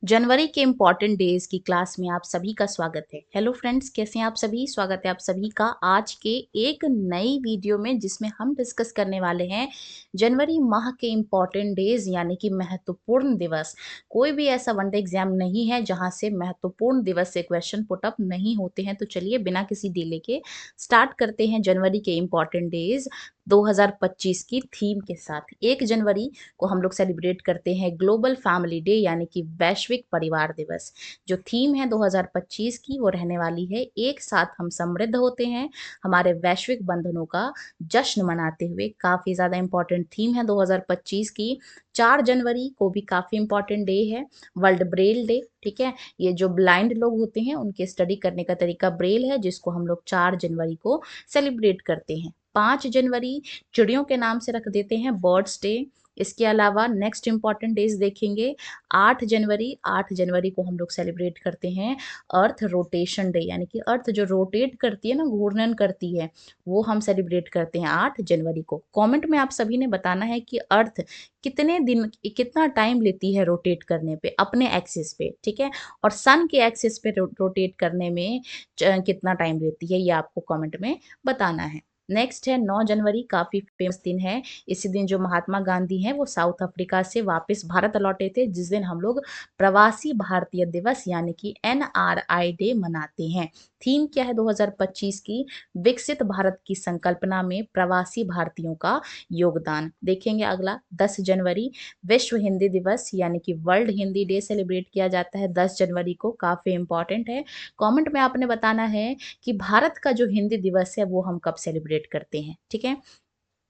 जनवरी के important days की class में आप सभी का स्वागत है। हेलो फ्रेंड्स, कैसे हैं आप सभी? स्वागत है आप सभी का आज के एक नई वीडियो में, जिसमें हम डिस्कस करने वाले हैं जनवरी माह के इम्पॉर्टेंट डेज यानी कि महत्वपूर्ण दिवस। कोई भी ऐसा वनडे एग्जाम नहीं है जहां से महत्वपूर्ण दिवस से क्वेश्चन पुट अप नहीं होते हैं। तो चलिए बिना किसी डिले के स्टार्ट करते हैं जनवरी के इम्पॉर्टेंट डेज 2025 की थीम के साथ। 1 जनवरी को हम लोग सेलिब्रेट करते हैं ग्लोबल फैमिली डे यानी कि वैश्विक परिवार दिवस। जो थीम है 2025 की वो रहने वाली है एक साथ हम समृद्ध होते हैं, हमारे वैश्विक बंधनों का जश्न मनाते हुए। काफ़ी ज़्यादा इंपॉर्टेंट थीम है 2025 की। 4 जनवरी को भी काफ़ी इंपॉर्टेंट डे है, वर्ल्ड ब्रेल डे। ठीक है, ये जो ब्लाइंड लोग होते हैं उनके स्टडी करने का तरीका ब्रेल है, जिसको हम लोग 4 जनवरी को सेलिब्रेट करते हैं। 5 जनवरी चिड़ियों के नाम से रख देते हैं, बर्ड्स डे। इसके अलावा नेक्स्ट इंपॉर्टेंट डेज देखेंगे 8 जनवरी को हम लोग सेलिब्रेट करते हैं अर्थ रोटेशन डे, यानी कि अर्थ जो रोटेट करती है ना, घूर्णन करती है, वो हम सेलिब्रेट करते हैं 8 जनवरी को। कमेंट में आप सभी ने बताना है कि अर्थ कितने दिन, कितना टाइम लेती है रोटेट करने पे अपने एक्सिस पे। ठीक है, और सन के एक्सिस पे रोटेट करने में कितना टाइम लेती है, ये आपको कमेंट में बताना है। नेक्स्ट है 9 जनवरी, काफ़ी फेमस दिन है। इसी दिन जो महात्मा गांधी हैं वो साउथ अफ्रीका से वापस भारत लौटे थे, जिस दिन हम लोग प्रवासी भारतीय दिवस यानी कि NRI डे मनाते हैं। थीम क्या है 2025 की? विकसित भारत की संकल्पना में प्रवासी भारतीयों का योगदान। देखेंगे अगला 10 जनवरी, विश्व हिंदी दिवस यानी कि वर्ल्ड हिंदी डे सेलिब्रेट किया जाता है 10 जनवरी को। काफ़ी इंपॉर्टेंट है। कमेंट में आपने बताना है कि भारत का जो हिंदी दिवस है वो हम कब सेलिब्रेट करते हैं। ठीक है,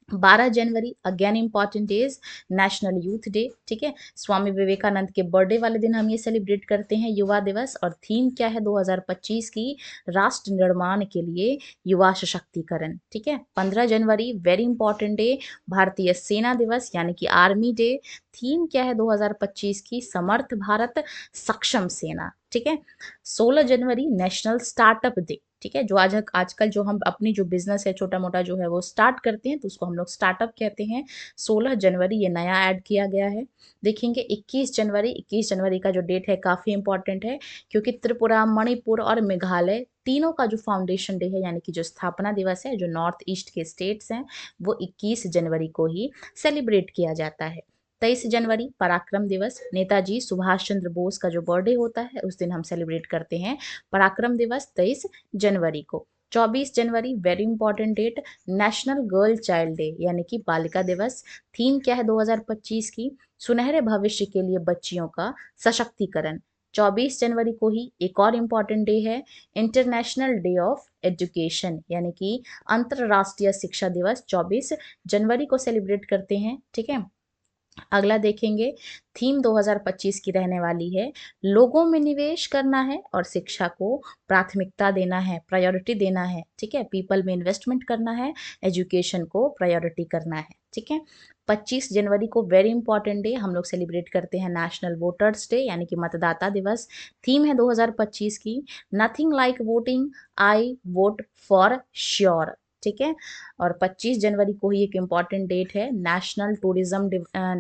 12 जनवरी again important days, national youth day. ठीक है, स्वामी विवेकानंद के बर्थडे वाले दिन हम ये सेलिब्रेट करते हैं, युवा दिवस। और थीम क्या है 2025 की? राष्ट्र निर्माण के लिए युवा सशक्तिकरण। ठीक है, 15 जनवरी वेरी इंपॉर्टेंट डे, भारतीय सेना दिवस यानी कि आर्मी डे। थीम क्या है 2025 की? समर्थ भारत, सक्षम सेना। ठीक है, 16 जनवरी नेशनल स्टार्टअप डे। ठीक है, जो आजकल जो हम अपनी जो बिजनेस है छोटा मोटा जो है वो स्टार्ट करते हैं तो उसको हम लोग स्टार्टअप कहते हैं। 16 जनवरी ये नया ऐड किया गया है। देखेंगे 21 जनवरी का जो डेट है काफ़ी इंपॉर्टेंट है, क्योंकि त्रिपुरा, मणिपुर और मेघालय तीनों का जो फाउंडेशन डे है यानी कि जो स्थापना दिवस है, जो नॉर्थ ईस्ट के स्टेट्स हैं, वो 21 जनवरी को ही सेलिब्रेट किया जाता है। 23 जनवरी पराक्रम दिवस, नेताजी सुभाष चंद्र बोस का जो बर्थडे होता है उस दिन हम सेलिब्रेट करते हैं पराक्रम दिवस 23 जनवरी को। 24 जनवरी very important date, national girl child day यानी कि बालिका दिवस। थीम क्या है 2025 की? सुनहरे भविष्य के लिए बच्चियों का सशक्तिकरण। 24 जनवरी को ही एक और इम्पॉर्टेंट डे है, इंटरनेशनल डे ऑफ एजुकेशन यानी कि अंतरराष्ट्रीय शिक्षा दिवस 24 जनवरी को सेलिब्रेट करते हैं। ठीक है, अगला देखेंगे, थीम 2025 की रहने वाली है लोगों में निवेश करना है और शिक्षा को प्राथमिकता देना है, प्रायोरिटी देना है। ठीक है, पीपल में इन्वेस्टमेंट करना है, एजुकेशन को प्रायोरिटी करना है। ठीक है, 25 जनवरी को वेरी इंपॉर्टेंट डे हम लोग सेलिब्रेट करते हैं नेशनल वोटर्स डे यानी कि मतदाता दिवस। थीम है 2025 की nothing like voting, I vote for sure. ठीक है, और 25 जनवरी को ही एक इम्पॉर्टेंट डेट है नेशनल टूरिज्म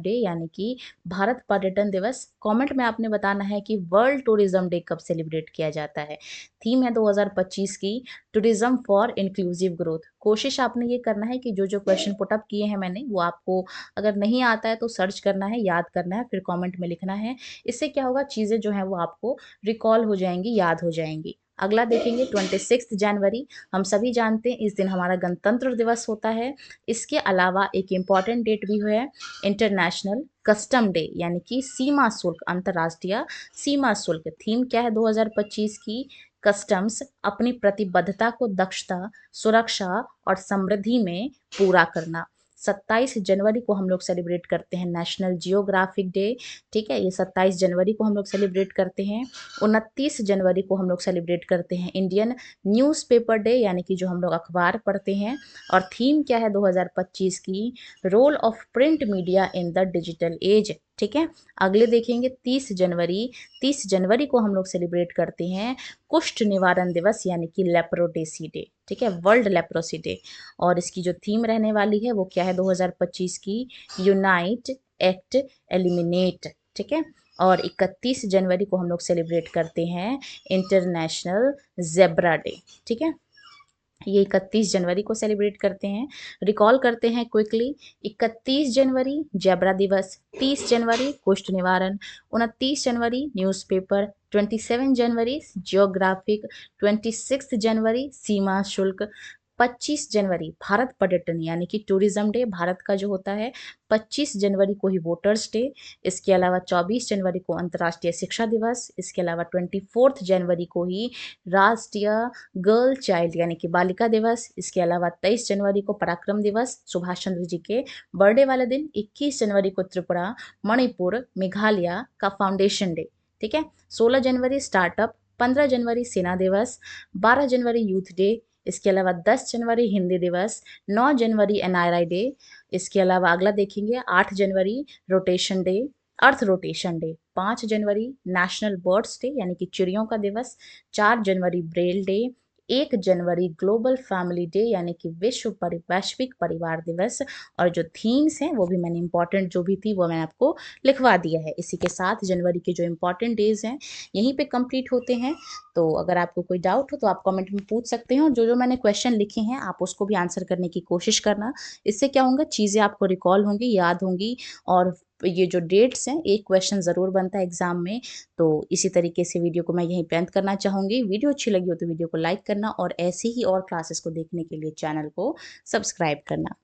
डे यानी कि भारत पर्यटन दिवस। कमेंट में आपने बताना है कि वर्ल्ड टूरिज्म डे कब सेलिब्रेट किया जाता है। थीम है 2025 की टूरिज्म फॉर इंक्लूसिव ग्रोथ। कोशिश आपने ये करना है कि जो जो क्वेश्चन पुटअप किए हैं मैंने वो आपको अगर नहीं आता है तो सर्च करना है, याद करना है, फिर कमेंट में लिखना है। इससे क्या होगा, चीज़ें जो हैं वो आपको रिकॉल हो जाएंगी, याद हो जाएंगी। अगला देखेंगे 26 जनवरी, हम सभी जानते हैं इस दिन हमारा गणतंत्र दिवस होता है। इसके अलावा एक इम्पॉर्टेंट डेट भी है इंटरनेशनल कस्टम डे यानी कि सीमा शुल्क, अंतर्राष्ट्रीय सीमा शुल्क। थीम क्या है 2025 की? कस्टम्स अपनी प्रतिबद्धता को दक्षता, सुरक्षा और समृद्धि में पूरा करना। 27 जनवरी को हम लोग सेलिब्रेट करते हैं नेशनल जियोग्राफिक डे। ठीक है, ये 27 जनवरी को हम लोग सेलिब्रेट करते हैं। 29 जनवरी को हम लोग सेलिब्रेट करते हैं इंडियन न्यूज़पेपर डे यानी कि जो हम लोग अखबार पढ़ते हैं। और थीम क्या है 2025 की? Role of print media in the digital age. ठीक है, अगले देखेंगे 30 जनवरी। 30 जनवरी को हम लोग सेलिब्रेट करते हैं कुष्ठ निवारण दिवस यानी कि लेप्रोडेसी डे। ठीक है, वर्ल्ड लेप्रोसी डे। और इसकी जो थीम रहने वाली है वो क्या है 2025 की? Unite, act, eliminate. ठीक है, और 31 जनवरी को हम लोग सेलिब्रेट करते हैं इंटरनेशनल ज़ेब्रा डे। ठीक है, ये 31 जनवरी को सेलिब्रेट करते हैं। रिकॉल करते हैं क्विकली। 31 जनवरी जेब्रा दिवस, 30 जनवरी कुष्ठ निवारण, 29 जनवरी न्यूज़पेपर, 27 जनवरी जियोग्राफिक, 26 जनवरी सीमा शुल्क, 25 जनवरी भारत पर्यटन यानी कि टूरिज्म डे भारत का जो होता है, 25 जनवरी को ही वोटर्स डे, इसके अलावा 24 जनवरी को अंतर्राष्ट्रीय शिक्षा दिवस, इसके अलावा 24 जनवरी को ही राष्ट्रीय गर्ल चाइल्ड यानी कि बालिका दिवस, इसके अलावा 23 जनवरी को पराक्रम दिवस सुभाष चंद्र जी के बर्थडे वाले दिन, 21 जनवरी को त्रिपुरा, मणिपुर, मेघालय का फाउंडेशन डे। ठीक है, 16 जनवरी स्टार्टअप, 15 जनवरी सेना दिवस, 12 जनवरी यूथ डे, इसके अलावा 10 जनवरी हिंदी दिवस, 9 जनवरी एनआरआई डे, इसके अलावा अगला देखेंगे 8 जनवरी rotation day, earth rotation day, 5 जनवरी नेशनल बर्ड्स डे यानी कि चिड़ियों का दिवस, 4 जनवरी ब्रेल डे, 1 जनवरी ग्लोबल फैमिली डे यानी कि वैश्विक परिवार दिवस। और जो थीम्स हैं वो भी मैंने इंपॉर्टेंट जो भी थी वो मैंने आपको लिखवा दिया है। इसी के साथ जनवरी के जो इंपॉर्टेंट डेज हैं यहीं पे कंप्लीट होते हैं। तो अगर आपको कोई डाउट हो तो आप कमेंट में पूछ सकते हैं, और जो जो मैंने क्वेश्चन लिखे हैं आप उसको भी आंसर करने की कोशिश करना। इससे क्या होगा, चीज़ें आपको रिकॉल होंगी, याद होंगी, और ये जो डेट्स हैं एक क्वेश्चन ज़रूर बनता है एग्जाम में। तो इसी तरीके से वीडियो को मैं यहीं पे अंत करना चाहूँगी। वीडियो अच्छी लगी हो तो वीडियो को लाइक करना, और ऐसे ही और क्लासेस को देखने के लिए चैनल को सब्सक्राइब करना।